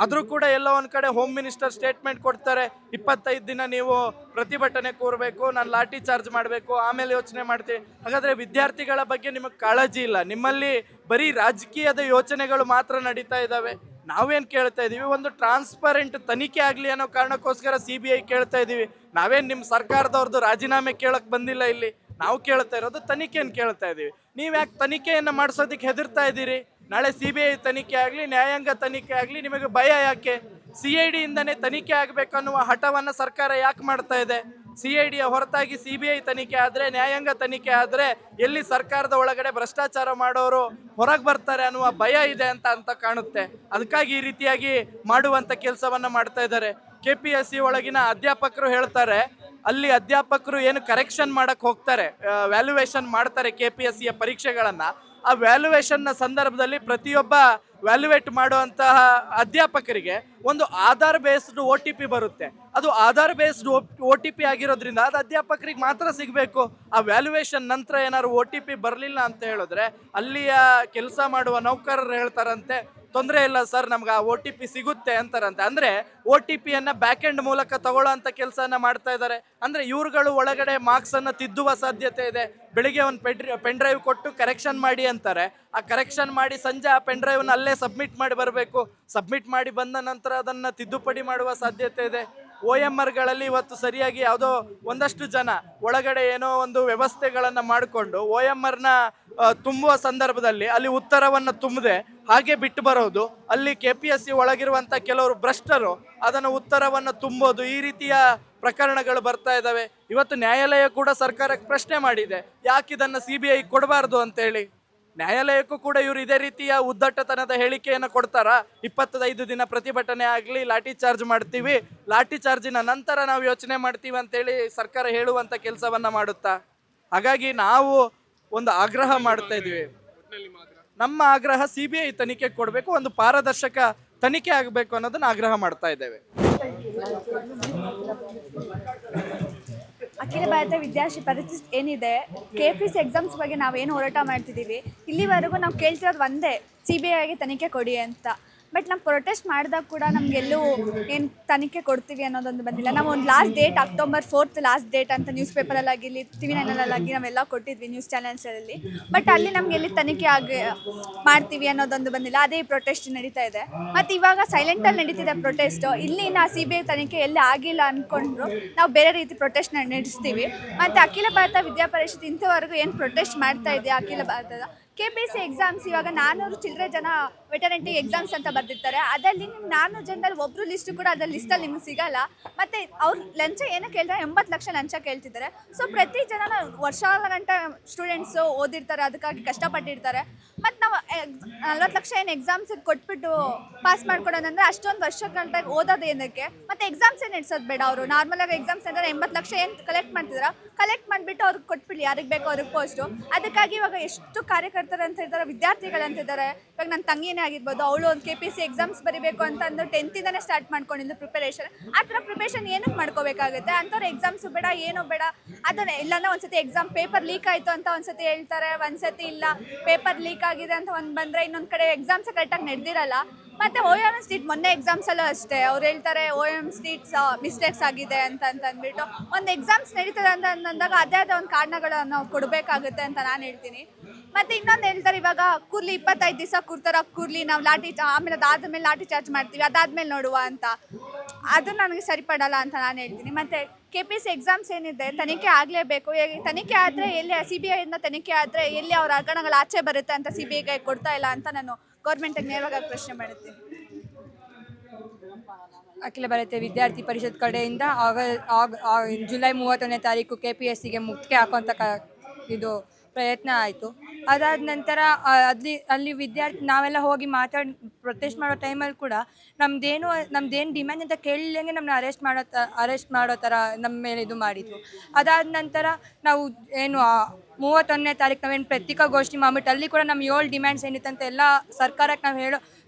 ಆದರೂ ಕೂಡ ಎಲ್ಲ ಒಂದು ಕಡೆ ಹೋಮ್ ಮಿನಿಸ್ಟರ್ ಸ್ಟೇಟ್ಮೆಂಟ್ ಕೊಡ್ತಾರೆ, 25 ದಿನ ನೀವು ಪ್ರತಿಭಟನೆ ಕೂರಬೇಕು, ನಾನು ಲಾಠಿ ಚಾರ್ಜ್ ಮಾಡಬೇಕು, ಆಮೇಲೆ ಯೋಚನೆ ಮಾಡ್ತೀವಿ. ಹಾಗಾದರೆ ವಿದ್ಯಾರ್ಥಿಗಳ ಬಗ್ಗೆ ನಿಮಗೆ ಕಾಳಜಿ ಇಲ್ಲ. ನಿಮ್ಮಲ್ಲಿ ಬರೀ ರಾಜಕೀಯದ ಯೋಚನೆಗಳು ಮಾತ್ರ ನಡೀತಾ ಇದ್ದಾವೆ. ನಾವೇನು ಕೇಳ್ತಾ ಇದ್ದೀವಿ, ಒಂದು ಟ್ರಾನ್ಸ್ಪರೆಂಟ್ ತನಿಖೆ ಆಗಲಿ ಅನ್ನೋ ಕಾರಣಕ್ಕೋಸ್ಕರ CBI ಕೇಳ್ತಾ ಇದ್ದೀವಿ. ನಾವೇನು ನಿಮ್ಮ ಸರ್ಕಾರದವ್ರದ್ದು ರಾಜೀನಾಮೆ ಕೇಳಕ್ಕೆ ಬಂದಿಲ್ಲ. ಇಲ್ಲಿ ನಾವು ಕೇಳ್ತಾ ಇರೋದು ತನಿಖೆಯನ್ನು ಕೇಳ್ತಾ ಇದ್ದೀವಿ. ನೀವು ಯಾಕೆ ತನಿಖೆಯನ್ನು ಮಾಡಿಸೋದಕ್ಕೆ ಹೆದರ್ತಾ ಇದ್ದೀರಿ? ನಾಳೆ CBI ತನಿಖೆ ಆಗಲಿ, ನ್ಯಾಯಾಂಗ ತನಿಖೆ ಆಗಲಿ, ನಿಮಗೆ ಭಯ ಯಾಕೆ? CID ಇಂದನೇ ತನಿಖೆ ಆಗಬೇಕನ್ನುವ ಹಠವನ್ನು ಸರ್ಕಾರ ಯಾಕೆ ಮಾಡ್ತಾ ಇದೆ? CIDಯ ಹೊರತಾಗಿ CBI ತನಿಖೆ ಆದರೆ, ನ್ಯಾಯಾಂಗ ತನಿಖೆ ಆದರೆ ಎಲ್ಲಿ ಸರ್ಕಾರದ ಒಳಗಡೆ ಭ್ರಷ್ಟಾಚಾರ ಮಾಡೋರು ಹೊರಗೆ ಬರ್ತಾರೆ ಅನ್ನುವ ಭಯ ಇದೆ ಅಂತ ಕಾಣುತ್ತೆ. ಅದಕ್ಕಾಗಿ ಈ ರೀತಿಯಾಗಿ ಮಾಡುವಂಥ ಕೆಲಸವನ್ನು ಮಾಡ್ತಾ ಇದ್ದಾರೆ. KPSC ಒಳಗಿನ ಅಧ್ಯಾಪಕರು ಹೇಳ್ತಾರೆ, ಅಲ್ಲಿ ಅಧ್ಯಾಪಕರು ಏನು ಕರೆಕ್ಷನ್ ಮಾಡಕ್ಕೆ ಹೋಗ್ತಾರೆ, ವ್ಯಾಲ್ಯೂಯೇಷನ್ ಮಾಡ್ತಾರೆ KPSCಯ ಪರೀಕ್ಷೆಗಳನ್ನು. ಆ ವ್ಯಾಲ್ಯೂಯೇಷನ್ನ ಸಂದರ್ಭದಲ್ಲಿ ಪ್ರತಿಯೊಬ್ಬ ವ್ಯಾಲ್ಯೂಯೇಟ್ ಮಾಡುವಂತಹ ಅಧ್ಯಾಪಕರಿಗೆ ಒಂದು ಆಧಾರ್ ಬೇಸ್ಡ್ OTP ಬರುತ್ತೆ. ಅದು ಆಧಾರ್ ಬೇಸ್ಡ್ OTP ಆಗಿರೋದ್ರಿಂದ ಅದು ಅಧ್ಯಾಪಕರಿಗೆ ಮಾತ್ರ ಸಿಗಬೇಕು. ಆ ವ್ಯಾಲ್ಯೂಯೇಷನ್ ನಂತರ ಏನಾದ್ರು OTP ಬರಲಿಲ್ಲ ಅಂತ ಹೇಳಿದ್ರೆ ಅಲ್ಲಿಯ ಕೆಲಸ ಮಾಡುವ ನೌಕರರು ಹೇಳ್ತಾರಂತೆ ತೊಂದರೆ ಇಲ್ಲ ಸರ್, ನಮ್ಗೆ ಆ OTP ಸಿಗುತ್ತೆ ಅಂತಾರಂತೆ. ಅಂದರೆ OTPಯನ್ನು ಬ್ಯಾಕ್ ಎಂಡ್ ಮೂಲಕ ತಗೊಳ್ಳೋ ಅಂಥ ಕೆಲಸನ ಮಾಡ್ತಾ ಇದ್ದಾರೆ. ಅಂದರೆ ಇವ್ರುಗಳು ಒಳಗಡೆ ಮಾರ್ಕ್ಸನ್ನು ತಿದ್ದುವ ಸಾಧ್ಯತೆ ಇದೆ. ಬೆಳಿಗ್ಗೆ ಒಂದು ಪೆನ್ ಡ್ರೈವ್ ಕೊಟ್ಟು ಕರೆಕ್ಷನ್ ಮಾಡಿ ಅಂತಾರೆ. ಆ ಕರೆಕ್ಷನ್ ಮಾಡಿ ಸಂಜೆ ಆ ಪೆನ್ ಡ್ರೈವ್ನ ಅಲ್ಲೇ ಸಬ್ಮಿಟ್ ಮಾಡಿ ಬರಬೇಕು. ಸಬ್ಮಿಟ್ ಮಾಡಿ ಬಂದ ನಂತರ ಅದನ್ನು ತಿದ್ದುಪಡಿ ಮಾಡುವ ಸಾಧ್ಯತೆ ಇದೆ. OMRಗಳಲ್ಲಿ ಇವತ್ತು ಸರಿಯಾಗಿ ಯಾವುದೋ ಒಂದಷ್ಟು ಜನ ಒಳಗಡೆ ಏನೋ ಒಂದು ವ್ಯವಸ್ಥೆಗಳನ್ನು ಮಾಡಿಕೊಂಡು OMRನ ತುಂಬುವ ಸಂದರ್ಭದಲ್ಲಿ ಅಲ್ಲಿ ಉತ್ತರವನ್ನು ತುಂಬದೆ ಹಾಗೆ ಬಿಟ್ಟು ಬರೋದು, ಅಲ್ಲಿ KPSC ಒಳಗಿರುವಂಥ ಕೆಲವರು ಭ್ರಷ್ಟರು ಅದನ್ನು ಉತ್ತರವನ್ನು ತುಂಬೋದು, ಈ ರೀತಿಯ ಪ್ರಕರಣಗಳು ಬರ್ತಾ ಇದ್ದಾವೆ. ಇವತ್ತು ನ್ಯಾಯಾಲಯ ಕೂಡ ಸರ್ಕಾರಕ್ಕೆ ಪ್ರಶ್ನೆ ಮಾಡಿದೆ, ಯಾಕೆ ಇದನ್ನು CBI ಕೊಡಬಾರ್ದು ಅಂತೇಳಿ. ನ್ಯಾಯಾಲಯಕ್ಕೂ ಕೂಡ ಇವರು ಇದೇ ರೀತಿಯ ಉದ್ದಟತನದ ಹೇಳಿಕೆಯನ್ನು ಕೊಡ್ತಾರಾ? 25 ದಿನ ಪ್ರತಿಭಟನೆ ಆಗಲಿ, ಲಾಠಿ ಚಾರ್ಜ್ ಮಾಡ್ತೀವಿ, ಲಾಠಿ ಚಾರ್ಜಿನ ನಂತರ ನಾವು ಯೋಚನೆ ಮಾಡ್ತೀವಿ ಅಂತೇಳಿ ಸರ್ಕಾರ ಹೇಳುವಂಥ ಕೆಲಸವನ್ನು ಮಾಡುತ್ತಾ? ಹಾಗಾಗಿ ನಾವು ಒಂದು ಆಗ್ರಹ ಮಾಡ್ತಾ ಇದ್ವಿ. ನಮ್ಮ ಆಗ್ರಹ CBI ತನಿಖೆ ಕೊಡಬೇಕು, ಒಂದು ಪಾರದರ್ಶಕ ತನಿಖೆ ಆಗಬೇಕು ಅನ್ನೋದನ್ನ ಆಗ್ರಹ ಮಾಡ್ತಾ ಇದ್ದೇವೆ.
ಅಖಿಲ ಭಾರತ ವಿದ್ಯಾರ್ಥಿ ಪರಿಷತ್ ಏನಿದೆ, KPSC ಎಕ್ಸಾಮ್ಸ್ ಬಗ್ಗೆ ನಾವೇನು ಹೋರಾಟ ಮಾಡ್ತಿದ್ದೀವಿ, ಇಲ್ಲಿವರೆಗೂ ನಾವು ಕೇಳ್ತಿರೋದು ಒಂದೇ, CBIಗೆ ತನಿಖೆ ಕೊಡಿ ಅಂತ. ಬಟ್ ನಾವು ಪ್ರೊಟೆಸ್ಟ್ ಮಾಡಿದಾಗ ಕೂಡ ನಮಗೆಲ್ಲೂ ಏನು ತನಿಖೆ ಕೊಡ್ತೀವಿ ಅನ್ನೋದೊಂದು ಬಂದಿಲ್ಲ. ನಾವು ಒಂದು last date October 4 last date ಅಂತ ನ್ಯೂಸ್ ಪೇಪರಲ್ಲಾಗಿರಲಿ, TV 9 ನಾವೆಲ್ಲ ಕೊಟ್ಟಿದ್ವಿ ನ್ಯೂಸ್ ಚಾನೆಲ್ಸಲ್ಲಿ. ಬಟ್ ಅಲ್ಲಿ ನಮಗೆ ಎಲ್ಲಿ ತನಿಖೆ ಮಾಡ್ತೀವಿ ಅನ್ನೋದೊಂದು ಬಂದಿಲ್ಲ. ಅದೇ ಪ್ರೊಟೆಸ್ಟ್ ನಡೀತಾ ಇದೆ. ಮತ್ತು ಇವಾಗ ಸೈಲೆಂಟಲ್ಲಿ ನಡೀತಿದೆ ಪ್ರೊಟೆಸ್ಟು. ಇಲ್ಲಿ ನಾವು CBI ತನಿಖೆ ಎಲ್ಲಿ ಆಗಿಲ್ಲ ಅಂದ್ಕೊಂಡ್ರು ನಾವು ಬೇರೆ ರೀತಿ ಪ್ರೊಟೆಸ್ಟ್ ನಡೆಸ್ತೀವಿ. ಮತ್ತು ಅಖಿಲ ಭಾರತ ವಿದ್ಯಾ ಪರಿಷತ್ ಇಂಥವರೆಗೂ ಏನು ಪ್ರೊಟೆಸ್ಟ್ ಮಾಡ್ತಾ ಇದೆ ಅಖಿಲ ಭಾರತದ KPSC ಎಕ್ಸಾಮ್ಸ್, ಇವಾಗ 400 ಚಿಲ್ಲರೆ ಜನ ವೆಟರ್ನಿಟಿ ಎಕ್ಸಾಮ್ಸ್ ಅಂತ ಬರ್ದಿರ್ತಾರೆ. ಅದರಲ್ಲಿ 400 ಜನದಲ್ಲಿ ಒಬ್ಬರು ಲಿಸ್ಟು ಕೂಡ ಅದರಲ್ಲಿ ಲಿಸ್ಟಲ್ಲಿ ನಿಮ್ಗೆ ಸಿಗಲ್ಲ. ಮತ್ತು ಅವ್ರು ಲಂಚ ಏನಕ್ಕೆ ಕೇಳ್ತಾರೆ, 80 ಲಕ್ಷ ಲಂಚ ಕೇಳ್ತಿದ್ದಾರೆ. ಸೊ ಪ್ರತಿ ಜನ ವರ್ಷಗಳ ಗಂಟ ಸ್ಟೂಡೆಂಟ್ಸು ಓದಿರ್ತಾರೆ, ಅದಕ್ಕಾಗಿ ಕಷ್ಟಪಟ್ಟಿರ್ತಾರೆ. ಮತ್ತು ನಾವು 40 ಲಕ್ಷ ಏನು ಎಕ್ಸಾಮ್ಸಿಗೆ ಕೊಟ್ಬಿಟ್ಟು ಪಾಸ್ ಮಾಡ್ಕೊಡೋದಂದರೆ ಅಷ್ಟೊಂದು ವರ್ಷಗಳ ಓದೋದು ಏನಕ್ಕೆ? ಮತ್ತು ಎಕ್ಸಾಮ್ಸೇ ನಡೆಸೋದು ಬೇಡ. ಅವರು ನಾರ್ಮಲಾಗಿ ಎಕ್ಸಾಮ್ಸ್ ಅಂದರೆ 80 ಲಕ್ಷ ಏನು ಕಲೆಕ್ಟ್ ಮಾಡ್ತಿದ್ದಾರೆ, ಕಲೆಕ್ಟ್ ಮಾಡಿಬಿಟ್ಟು ಅವ್ರಿಗೆ ಕೊಟ್ಬಿಡಿ, ಯಾರಿಗೆ ಬೇಕೋ ಅವ್ರಿಗೆ ಪೋಸ್ಟು. ಅದಕ್ಕಾಗಿ ಇವಾಗ ಎಷ್ಟು ಕಾರ್ಯಕರ್ತರು ಅಂತ ಇದ್ದಾರೆ, ವಿದ್ಯಾರ್ಥಿಗಳು ಅಂತಿದ್ದಾರೆ. ಇವಾಗ ನನ್ನ ತಂಗಿನೇ ಆಗಿರ್ಬೋದು, ಅವಳು ಒಂದು KPSC ಎಕ್ಸಾಮ್ಸ್ ಬರೀಬೇಕು ಅಂತ ಅಂದು 10th ಸ್ಟಾರ್ಟ್ ಮಾಡ್ಕೊಂಡಿದ್ದು ಪ್ರಿಪರೇಷನ್. ಆ ಥರ ಪ್ರಿಪರೇಷನ್ ಏನಕ್ಕೆ ಮಾಡ್ಕೋಬೇಕಾಗುತ್ತೆ? ಅಂಥವ್ರು ಎಕ್ಸಾಮ್ಸು ಬೇಡ, ಏನೂ ಬೇಡ. ಅದನ್ನೇ ಇಲ್ಲಾಂದ್ರೆ ಒಂದ್ಸತಿ ಎಕ್ಸಾಮ್ ಪೇಪರ್ ಲೀಕ್ ಆಯಿತು ಅಂತ ಒಂದ್ಸತಿ ಹೇಳ್ತಾರೆ, ಒಂದ್ಸತಿ ಇಲ್ಲ ಪೇಪರ್ ಲೀಕ್ ಆಗಿದೆ ಅಂತ ಒಂದು ಬಂದರೆ ಇನ್ನೊಂದು ಕಡೆ ಎಕ್ಸಾಮ್ಸ್ ಕರೆಕ್ಟಾಗಿ ನಡೆದಿರಲ್ಲ. ಮತ್ತು OM ಸ್ಟ್ರೀಟ್ ಮೊನ್ನೆ ಎಕ್ಸಾಮ್ಸಲ್ಲೂ ಅಷ್ಟೇ ಅವ್ರು ಹೇಳ್ತಾರೆ OM ಸ್ಟ್ರೀಟ್ಸ್ ಮಿಸ್ಟೇಕ್ಸ್ ಆಗಿದೆ ಅಂತ ಅಂದ್ಬಿಟ್ಟು. ಒಂದು ಎಕ್ಸಾಮ್ಸ್ ನಡೀತದೆ ಅಂತ ಅಂದಾಗ ಅದೇ ಆದ ಒಂದು ಕಾರಣಗಳನ್ನು ನಾವು ಕೊಡಬೇಕಾಗುತ್ತೆ ಅಂತ ನಾನು ಹೇಳ್ತೀನಿ. ಮತ್ತು ಇನ್ನೊಂದು ಹೇಳ್ತಾರೆ, ಇವಾಗ ಕೂರ್ಲಿ 25 ದಿವಸ ಕೂರ್ತಾರ, ಕೂರ್ಲಿ ನಾವು ಆಮೇಲೆ ಅದಾದ್ಮೇಲೆ ಲಾಠಿ ಚಾರ್ಜ್ ಮಾಡ್ತೀವಿ, ಅದಾದ್ಮೇಲೆ ನೋಡುವ ಅಂತ. ಅದು ನನಗೆ ಸರಿಪಡಲ್ಲ ಅಂತ ನಾನು ಹೇಳ್ತೀನಿ. ಮತ್ತು KPSC ಎಕ್ಸಾಮ್ಸ್ ಏನಿದೆ ತನಿಖೆ ಆಗಲೇಬೇಕು. ತನಿಖೆ ಆದರೆ ಎಲ್ಲಿ CBIಯಿಂದ ತನಿಖೆ ಆದರೆ ಎಲ್ಲಿ ಅವ್ರ ಹಗರಣಗಳು ಆಚೆ ಬರುತ್ತೆ ಅಂತ CBIಗೆ ಕೊಡ್ತಾ ಇಲ್ಲ ಅಂತ ನಾನು ಗೌರ್ಮೆಂಟಿಗೆ ನೇರವಾಗಿ ಪ್ರಶ್ನೆ ಮಾಡುತ್ತೀನಿ.
ಅಖಿಲ ಭಾರತೀಯ ವಿದ್ಯಾರ್ಥಿ ಪರಿಷತ್ ಕಡೆಯಿಂದ ಜುಲೈ 31ನೇ ತಾರೀಕು KPSCಗೆ ಮುತ್ತಿಗೆ ಹಾಕುವಂಥ ಇದು ಪ್ರಯತ್ನ ಆಯಿತು. ಅದಾದ ನಂತರ ಅಲ್ಲಿ ನಾವೆಲ್ಲ ಹೋಗಿ ಪ್ರೊಟೆಸ್ಟ್ ಮಾಡೋ ಟೈಮಲ್ಲಿ ಕೂಡ ನಮ್ದೇನು ಡಿಮ್ಯಾಂಡ್ ಅಂತ ಕೇಳಿದಂಗೆ ನಮ್ಮನ್ನ ಅರೆಸ್ಟ್ ಮಾಡೋ ಥರ ನಮ್ಮ ಮೇಲೆ ಇದು ಮಾಡಿದ್ರು. ಅದಾದ ನಂತರ ನಾವು ಏನು 31ನೇ ತಾರೀಕು ನಾವೇನು ಪತ್ರಿಕಾಗೋಷ್ಠಿ ಮಾಡ್ಬಿಟ್ಟು ಅಲ್ಲಿ ಕೂಡ ನಮ್ಮ 7 ಡಿಮ್ಯಾಂಡ್ಸ್ ಏನಿತ್ತು ಅಂತ ಎಲ್ಲ ಸರ್ಕಾರಕ್ಕೆ ನಾವು ಹೇಳೋ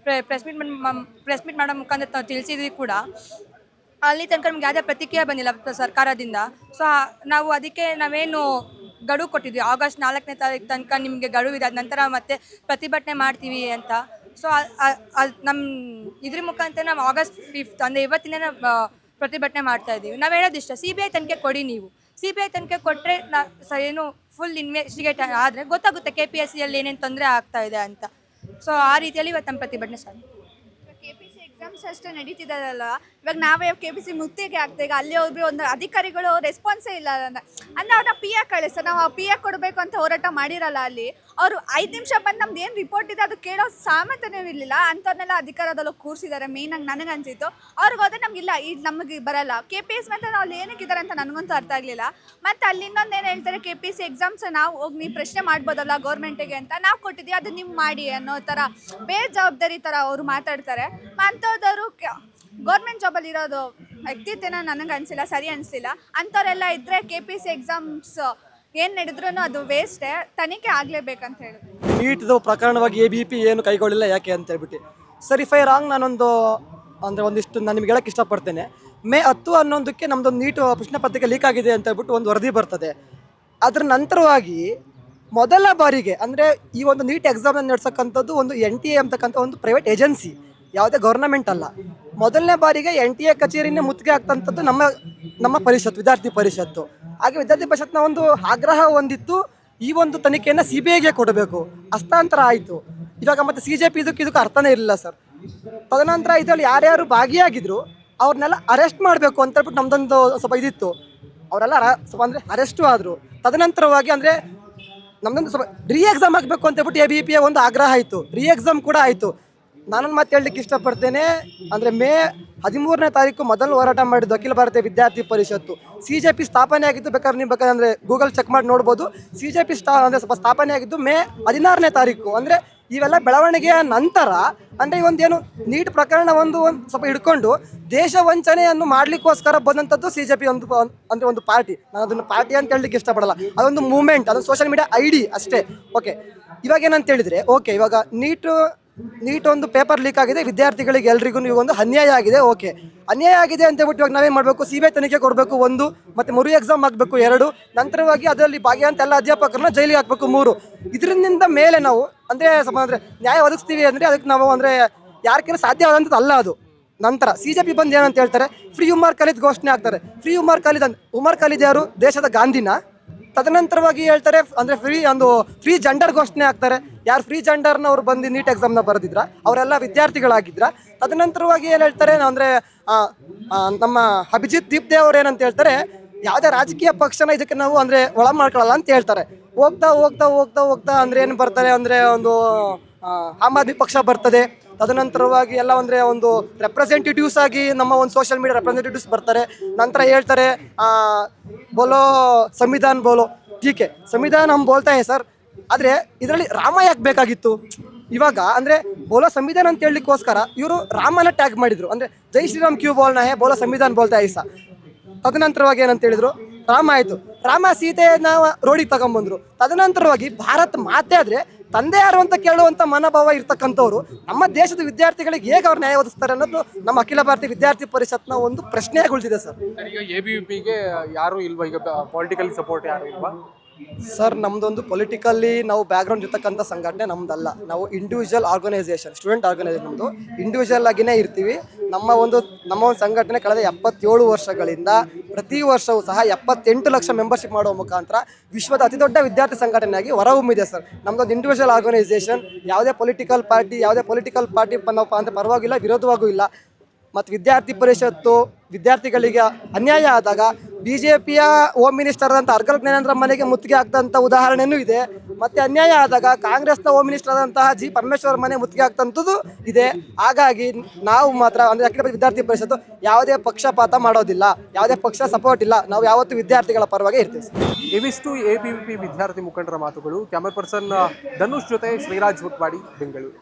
ಪ್ರೆಸ್ ಮೀಟ್ ಮಾಡೋ ಮುಖಾಂತರ ನಾವು ತಿಳಿಸಿದ್ವಿ ಕೂಡ. ಅಲ್ಲಿ ತನಕ ನಮ್ಗೆ ಯಾವುದೇ ಪ್ರತಿಕ್ರಿಯೆ ಬಂದಿಲ್ಲ ಸರ್ಕಾರದಿಂದ. ಸೊ ನಾವು ಅದಕ್ಕೆ ನಾವೇನು ಗಡುವು ಕೊಟ್ಟಿದ್ವಿ, ಆಗಸ್ಟ್ 4ನೇ ತಾರೀಕು ತನಕ ನಿಮಗೆ ಗಡುವಿದೆ, ಅದ ನಂತರ ಮತ್ತೆ ಪ್ರತಿಭಟನೆ ಮಾಡ್ತೀವಿ ಅಂತ. ಸೊ ನಮ್ಮ ಇದ್ರ ಮುಖಾಂತರ ನಾವು ಆಗಸ್ಟ್ 5 ಅಂದರೆ ಇವತ್ತಿನ ಪ್ರತಿಭಟನೆ ಮಾಡ್ತಾ ಇದ್ದೀವಿ. ನಾವು ಹೇಳೋದಿಷ್ಟ, CBI ತನಿಖೆ ಕೊಡಿ. ನೀವು CBI ತನಿಖೆ ಕೊಟ್ಟರೆ ಏನು ಫುಲ್ ಇನ್ವೆಸ್ಟಿಗೇಟ್ ಆದರೆ ಗೊತ್ತಾಗುತ್ತೆ KPSCಯಲ್ಲಿ ಏನೇನು ತೊಂದರೆ ಆಗ್ತಾ ಇದೆ ಅಂತ. ಸೊ ಆ ರೀತಿಯಲ್ಲಿ ಇವತ್ತು ನಮ್ಮ ಪ್ರತಿಭಟನೆ ಸ್ಟಾರ್ಟ್.
KPSC ಎಕ್ಸಾಮ್ಸ್ ಅಷ್ಟೇ ನಡೀತಿದ್ದಾರಲ್ಲ, ಇವಾಗ ನಾವೇ KPSC ಮುತ್ತಿಗೆ ಆಗ್ತಾ, ಈಗ ಅಲ್ಲಿ ಒಬ್ಬರು ಒಂದು ಅಧಿಕಾರಿಗಳು ರೆಸ್ಪಾನ್ಸೇ ಇಲ್ಲ ಅಂದರೆ ಅವ್ರನ್ನ PA ಕಳಿಸ್ತಾರೆ. ನಾವು ಆ PA ಕೊಡಬೇಕು ಅಂತ ಹೋರಾಟ ಮಾಡಿರಲ್ಲ, ಅಲ್ಲಿ ಅವರು 5 ನಿಮಿಷ ಬಂದು ನಮ್ದು ಏನು ರಿಪೋರ್ಟ್ ಇದೆ ಅದು ಕೇಳೋ ಸಾಮರ್ಥ್ಯನೇ ಇರಲಿಲ್ಲ. ಅಂಥವ್ರನ್ನೆಲ್ಲ ಅಧಿಕಾರದಲ್ಲೂ ಕೂರಿಸಿದ್ದಾರೆ. ಮೇಯ್ನಾಗಿ ನನಗೆ ಅನಿಸಿತ್ತು ಅವ್ರಿಗೆ ಹೋದ್ರೆ ನಮಗಿಲ್ಲ, ಇದು ನಮಗೆ ಬರಲ್ಲ. KPSC ಮತ್ತು ನಾವು ಅಲ್ಲಿ ಏನಕ್ಕಿದ್ದಾರೆ ಅಂತ ನನಗಂತೂ ಅರ್ಥ ಆಗಲಿಲ್ಲ. ಮತ್ತು ಅಲ್ಲಿ ಇನ್ನೊಂದೇನು ಹೇಳ್ತಾರೆ, KPSC ಎಕ್ಸಾಮ್ಸ್ ನಾವು ಹೋಗಿ ನೀವು ಪ್ರಶ್ನೆ ಮಾಡ್ಬೋದಲ್ಲ ಗೌರ್ಮೆಂಟಿಗೆ ಅಂತ, ನಾವು ಕೊಟ್ಟಿದ್ದೀವಿ ಅದು ನೀವು ಮಾಡಿ ಅನ್ನೋ ಥರ ಬೇಜವಾಬ್ದಾರಿ ಥರ ಅವರು ಮಾತಾಡ್ತಾರೆ. ಅಂಥವ್ರದವರು ಗೌರ್ಮೆಂಟ್ ಜಾಬಲ್ಲಿ ಇರೋದು ವ್ಯಕ್ತಿತ್ವನ ನನಗೆ ಅನಿಸಿಲ್ಲ, ಸರಿ ಅನಿಸಿಲ್ಲ. ಅಂಥವರೆಲ್ಲ ಇದ್ದರೆ KPSC ಎಕ್ಸಾಮ್ಸ್ ಏನು ನಡೆದ್ರೂ ಅದು ವೇಸ್ಟೇ, ತನಿಖೆ ಆಗಲೇಬೇಕಂತ ಹೇಳಿದ್ರು.
ನೀಟ್ದು ಪ್ರಕರಣವಾಗಿ ABP ಏನು ಕೈಗೊಳ್ಳಿಲ್ಲ ಯಾಕೆ ಅಂತ ಹೇಳ್ಬಿಟ್ಟು ಸರಿಫೈ ರಾಂಗ್. ನಾನೊಂದು ಅಂದರೆ ಒಂದಿಷ್ಟು ನಾನು ನಿಮ್ಗೆ ಹೇಳೋಕ್ಕೆ ಇಷ್ಟಪಡ್ತೇನೆ. ಮೇ 10 ಅನ್ನೋದಕ್ಕೆ ನಮ್ಮದೊಂದು ನೀಟ್ ಪ್ರಶ್ನೆ ಪತ್ರಿಕೆ ಲೀಕ್ ಆಗಿದೆ ಅಂತ ಹೇಳ್ಬಿಟ್ಟು ಒಂದು ವರದಿ ಬರ್ತದೆ. ಅದರ ನಂತರವಾಗಿ ಮೊದಲ ಬಾರಿಗೆ ಅಂದರೆ ಈ ಒಂದು ನೀಟ್ ಎಕ್ಸಾಮ್ ನಡೆಸಕ್ಕಂಥದ್ದು ಒಂದು NTA ಅಂತಕ್ಕಂಥ ಒಂದು ಪ್ರೈವೇಟ್ ಏಜೆನ್ಸಿ, ಯಾವುದೇ ಗೌರ್ನಮೆಂಟ್ ಅಲ್ಲ. ಮೊದಲನೇ ಬಾರಿಗೆ NTA ಕಚೇರಿನೇ ಮುತ್ತಿಗೆ ಆಗ್ತಂಥದ್ದು ನಮ್ಮ ಪರಿಷತ್ತು, ವಿದ್ಯಾರ್ಥಿ ಪರಿಷತ್ತು. ಹಾಗೆ ವಿದ್ಯಾರ್ಥಿ ಪರಿಷತ್ನ ಒಂದು ಆಗ್ರಹ ಹೊಂದಿತ್ತು, ಈ ಒಂದು ತನಿಖೆಯನ್ನು CBIಗೆ ಕೊಡಬೇಕು. ಹಸ್ತಾಂತರ ಆಯಿತು. ಇವಾಗ ಮತ್ತೆ CJP ಇದಕ್ಕೆ ಅರ್ಥನೇ ಇರಲಿಲ್ಲ ಸರ್. ತದನಂತರ ಇದರಲ್ಲಿ ಯಾರ್ಯಾರು ಭಾಗಿಯಾಗಿದ್ರು ಅವ್ರನ್ನೆಲ್ಲ ಅರೆಸ್ಟ್ ಮಾಡಬೇಕು ಅಂತ ಹೇಳ್ಬಿಟ್ಟು ನಮ್ದೊಂದು ಸ್ವಲ್ಪ ಇದಿತ್ತು. ಅವರೆಲ್ಲ ಸ್ವಲ್ಪ ಅಂದರೆ ಅರೆಸ್ಟು ಆದರು. ತದನಂತರವಾಗಿ ಅಂದರೆ ನಮ್ದೊಂದು ಸ್ವಲ್ಪ ಎಕ್ಸಾಮ್ ಆಗಬೇಕು ಅಂತ ಹೇಳ್ಬಿಟ್ಟು ABVPಯ ಒಂದು ಆಗ್ರಹ ಆಯಿತು. ಎಕ್ಸಾಮ್ ಕೂಡ ಆಯಿತು. ನಾನೊಂದು ಮಾತು ಹೇಳಲಿಕ್ಕೆ ಇಷ್ಟಪಡ್ತೇನೆ, ಅಂದರೆ ಮೇ 13ನೇ ತಾರೀಕು ಮೊದಲು ಹೋರಾಟ ಮಾಡಿದ್ದು ಅಖಿಲ ಭಾರತೀಯ ವಿದ್ಯಾರ್ಥಿ ಪರಿಷತ್ತು. CJP ಸ್ಥಾಪನೆ ಆಗಿದ್ದು ಬೇಕಾದ್ರೆ ನೀವು ಬೇಕಾದ್ರೆ ಗೂಗಲ್ ಚೆಕ್ ಮಾಡಿ ನೋಡ್ಬೋದು. CJP ಅಂದರೆ ಸ್ವಲ್ಪ ಸ್ಥಾಪನೆ ಆಗಿದ್ದು ಮೇ 16ನೇ ತಾರೀಕು. ಅಂದರೆ ಇವೆಲ್ಲ ಬೆಳವಣಿಗೆಯ ನಂತರ ಅಂದರೆ ಒಂದೇನು ನೀಟ್ ಪ್ರಕರಣ ಒಂದು ಸ್ವಲ್ಪ ಹಿಡ್ಕೊಂಡು ದೇಶ ವಂಚನೆಯನ್ನು ಮಾಡಲಿಕ್ಕೋಸ್ಕರ ಬಂದಂಥದ್ದು CJP ಅಂದರೆ ಒಂದು ಪಾರ್ಟಿ. ನಾನು ಅದನ್ನು ಪಾರ್ಟಿ ಅಂತ ಹೇಳಲಿಕ್ಕೆ ಇಷ್ಟಪಡಲ್ಲ, ಅದೊಂದು ಮೂವ್ಮೆಂಟ್, ಅದೊಂದು ಸೋಷಿಯಲ್ ಮೀಡಿಯಾ ID ಅಷ್ಟೇ. ಓಕೆ, ಇವಾಗ ಏನಂತ ಹೇಳಿದರೆ, ಓಕೆ ಇವಾಗ ನೀಟ್ ಒಂದು ಪೇಪರ್ ಲೀಕ್ ಆಗಿದೆ, ವಿದ್ಯಾರ್ಥಿಗಳಿಗೆ ಎಲ್ರಿಗೂ ಒಂದು ಅನ್ಯಾಯ ಆಗಿದೆ. ಓಕೆ, ಅನ್ಯಾಯ ಆಗಿದೆ ಅಂತ ಹೇಳ್ಬಿಟ್ಟು ಇವಾಗ ನಾವೇನು ಮಾಡಬೇಕು, CBI ತನಿಖೆ ಕೊಡಬೇಕು 1, ಮತ್ತು ಎಕ್ಸಾಮ್ ಆಗಬೇಕು 2, ನಂತರವಾಗಿ ಅದರಲ್ಲಿ ಭಾಗಿಯಾದಂಥ ಎಲ್ಲ ಅಧ್ಯಾಪಕರನ್ನ ಜೈಲಿಗೆ ಹಾಕಬೇಕು 3. ಇದರಿಂದ ಮೇಲೆ ನಾವು ಅಂದರೆ ನ್ಯಾಯ ಒದಗಿಸ್ತೀವಿ ಅಂದರೆ ಅದಕ್ಕೆ ನಾವು ಅಂದರೆ ಯಾರ ಕೈಲಿ ಸಾಧ್ಯವಾದಂಥದ್ದು ಅಲ್ಲ ಅದು. ನಂತರ CJP ಬಂದು ಏನಂತ ಹೇಳ್ತಾರೆ, ಫ್ರೀ ಉಮರ್ ಖಾಲಿದ್ ಘೋಷಣೆ ಆಗ್ತಾರೆ. ಫ್ರೀ ಉಮರ್ ಖಾಲಿದ್ ಯಾರು, ದೇಶದ ಗಾಂಧಿನ. ತದನಂತರವಾಗಿ ಹೇಳ್ತಾರೆ ಅಂದರೆ ಫ್ರೀ ಜೆಂಡರ್ ಘೋಷಣೆ ಆಗ್ತಾರೆ. ಯಾರು ಫ್ರೀ ಜೆಂಡರ್ನ ಅವ್ರು ಬಂದು ನೀಟ್ ಎಕ್ಸಾಮ್ನ ಬರೆದಿದ್ರ ಅವರೆಲ್ಲ ವಿದ್ಯಾರ್ಥಿಗಳಾಗಿದ್ರ. ತದನಂತರವಾಗಿ ಏನು ಹೇಳ್ತಾರೆ ಅಂದರೆ ನಮ್ಮ ಅಭಿಜಿತ್ ದೀಪ್ದೇ ಅವ್ರು ಏನಂತ ಹೇಳ್ತಾರೆ, ಯಾವುದೇ ರಾಜಕೀಯ ಪಕ್ಷನ ಇದಕ್ಕೆ ನಾವು ಅಂದರೆ ಒಳ ಮಾಡ್ಕೊಳ್ಳಲ್ಲ ಅಂತ ಹೇಳ್ತಾರೆ. ಹೋಗ್ತಾ ಅಂದರೆ ಏನು ಬರ್ತಾರೆ ಅಂದರೆ ಒಂದು ಆಮ್ ಆದ್ಮಿ ಪಕ್ಷ ಬರ್ತದೆ. ತದನಂತರವಾಗಿ ಎಲ್ಲ ಅಂದರೆ ಒಂದು ರೆಪ್ರೆಸೆಂಟೇಟಿವ್ಸ್ ಆಗಿ ನಮ್ಮ ಒಂದು ಸೋಷಿಯಲ್ ಮೀಡಿಯಾ ರೆಪ್ರೆಸೆಂಟೇಟಿವ್ಸ್ ಬರ್ತಾರೆ. ನಂತರ ಹೇಳ್ತಾರೆ ಬೋಲೋ ಸಂವಿಧಾನ ಬೋಲೋ, ಟೀಕೆ ಸಂವಿಧಾನ ಹಮ್ ಬೋಲ್ತಾ ಹೇ ಸರ್. ಆದರೆ ಇದರಲ್ಲಿ ರಾಮ ಯಾಕೆ ಬೇಕಾಗಿತ್ತು? ಇವಾಗ ಅಂದರೆ ಬೋಲೋ ಸಂವಿಧಾನ ಅಂತ ಹೇಳಲಿಕ್ಕೋಸ್ಕರ ಇವರು ರಾಮನ ಟ್ಯಾಗ್ ಮಾಡಿದರು. ಅಂದರೆ ಜೈ ಶ್ರೀರಾಮ್ ಕ್ಯೂ ಬೋಲ್ನಾ ಹೇ, ಬೋಲೋ ಸಂವಿಧಾನ ಬೋಲ್ತಾ ಹೇ ಸರ್. ತದನಂತರವಾಗಿ ಏನಂತ ಹೇಳಿದ್ರು, ರಾಮ ಆಯಿತು, ರಾಮ ಸೀತೆಯನ್ನ ರೋಡಿಗೆ ತಗೊಂಬಂದ್ರು. ತದನಂತರವಾಗಿ ಭಾರತ ಮಾತೆ ಆದರೆ ತಂದೆ ಯಾರು ಅಂತ ಕೇಳುವಂಥ ಮನೋಭಾವ ಇರ್ತಕ್ಕಂಥವ್ರು ನಮ್ಮ ದೇಶದ ವಿದ್ಯಾರ್ಥಿಗಳಿಗೆ ಹೇಗೆ ಅವ್ರು ನ್ಯಾಯ ಒದಗಿಸ್ತಾರೆ ಅನ್ನೋದು ನಮ್ಮ ಅಖಿಲ ಭಾರತೀಯ ವಿದ್ಯಾರ್ಥಿ ಪರಿಷತ್ನ ಒಂದು ಪ್ರಶ್ನೆಯಾಗಿ ಉಳಿದಿದೆ ಸರ್.
ಈಗ ABVPಗೆ ಯಾರು ಇಲ್ವಾ, ಈಗ ಪೊಲಿಟಿಕಲ್ ಸಪೋರ್ಟ್ ಯಾರು ಇಲ್ವಾ?
ಸರ್ ನಮ್ಮದೊಂದು ಪೊಲಿಟಿಕಲ್ಲಿ ನಾವು ಬ್ಯಾಕ್ಗ್ರೌಂಡ್ ಇರ್ತಕ್ಕಂಥ ಸಂಘಟನೆ ನಮ್ಮದಲ್ಲ. ನಾವು ಇಂಡಿವಿಜುವಲ್ ಆರ್ಗನೈಸೇಷನ್, ಸ್ಟೂಡೆಂಟ್ ಆರ್ಗನೈಸೇಷನ್. ನಮ್ಮದು ಇಂಡಿವಿಜುವಲ್ ಆಗಿನೇ ಇರ್ತೀವಿ. ನಮ್ಮ ಒಂದು ಸಂಘಟನೆ ಕಳೆದ 77 ವರ್ಷಗಳಿಂದ ಪ್ರತಿ ವರ್ಷವೂ ಸಹ 78 ಲಕ್ಷ ಮೆಂಬರ್ಶಿಪ್ ಮಾಡುವ ಮುಖಾಂತರ ವಿಶ್ವದ ಅತಿ ದೊಡ್ಡ ವಿದ್ಯಾರ್ಥಿ ಸಂಘಟನೆಯಾಗಿ ಹೊರಹೊಮ್ಮಿದೆ ಸರ್. ನಮ್ಮದೊಂದು ಇಂಡಿವಿಜುವಲ್ ಆರ್ಗನೈಸೇಷನ್. ಯಾವುದೇ ಪೊಲಿಟಿಕಲ್ ಪಾರ್ಟಿ ಅಂತ ಪರವಾಗಿಲ್ಲ, ವಿರೋಧವಾಗೂ ಇಲ್ಲ. ಮತ್ತು ವಿದ್ಯಾರ್ಥಿ ಪರಿಷತ್ತು ವಿದ್ಯಾರ್ಥಿಗಳಿಗೆ ಅನ್ಯಾಯ ಆದಾಗ BJPಯ ಹೋಮ್ ಮಿನಿಸ್ಟರ್ ಆದಂಥ ಅರ್ಗಲ್ ಜ್ಞಾನೇಂದ್ರ ಮನೆಗೆ ಮುತ್ತಿಗೆ ಆಗ್ತಂಥ ಉದಾಹರಣೆಯೂ ಇದೆ. ಮತ್ತು ಅನ್ಯಾಯ ಆದಾಗ ಕಾಂಗ್ರೆಸ್ನ ಹೋಮ್ ಮಿನಿಸ್ಟರ್ ಆದಂತಹ G. ಪರಮೇಶ್ವರ್ ಮನೆ ಮುತ್ತಿಗೆ ಆಗ್ತಂಥದ್ದು ಇದೆ. ಹಾಗಾಗಿ ನಾವು ಮಾತ್ರ ಅಂದರೆ ಅಖಿಲ ವಿದ್ಯಾರ್ಥಿ ಪರಿಷತ್ತು ಯಾವುದೇ ಪಕ್ಷಪಾತ ಮಾಡೋದಿಲ್ಲ, ಯಾವುದೇ ಪಕ್ಷ ಸಪೋರ್ಟ್ ಇಲ್ಲ. ನಾವು ಯಾವತ್ತೂ ವಿದ್ಯಾರ್ಥಿಗಳ ಪರವಾಗಿ ಇರ್ತೀವಿ.
ಇವಿಷ್ಟು ABVP ವಿದ್ಯಾರ್ಥಿ ಮುಖಂಡರ ಮಾತುಗಳು. ಕ್ಯಾಮರಾ ಪರ್ಸನ್ ಧನುಷ್ ಜೊತೆ ಶ್ರೀರಾಜ್ ಹುಟ್ವಾಡಿ, ಬೆಂಗಳೂರು.